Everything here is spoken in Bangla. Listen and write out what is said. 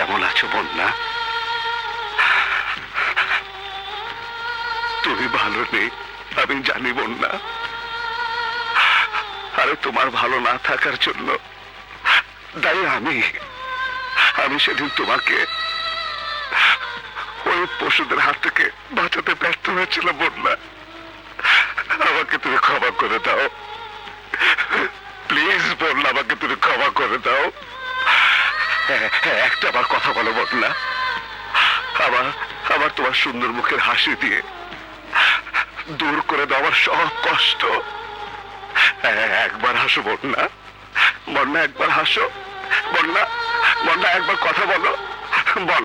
কেমন আছো বন্যা? তুমি ভালো নেই আমি জানি বন্যা। আরে তোমার ভালো না থাকার জন্য দায়ী আমি সেদিন তোমাকে ওই পশুদের হাত থেকে বাঁচাতে ব্যর্থ হয়েছিলাম বন্যা। আমাকে তুমি ক্ষমা করে দাও প্লিজ বন্যা, আমাকে তুমি ক্ষমা করে দাও। একটা আবার কথা বলো বন্যা, আবার আবার তোমার সুন্দর মুখের হাসি দিয়ে দূর করে দাও আমার সব কষ্ট। একবার হাসো বন্যা, বন্যা একবার হাসো বন্যা, বন্যা একবার কথা বলো।